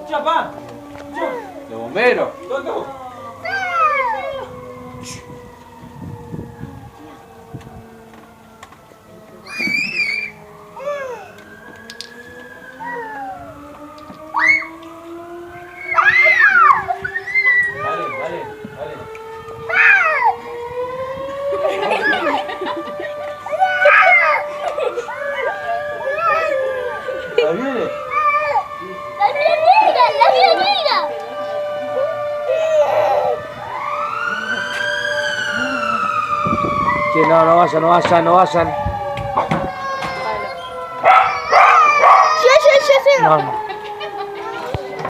Ya, pa. Los bomberos. Toto. Dale. ¿La viene? ¡La amiga! Che, no vayan. Sí. Vamos.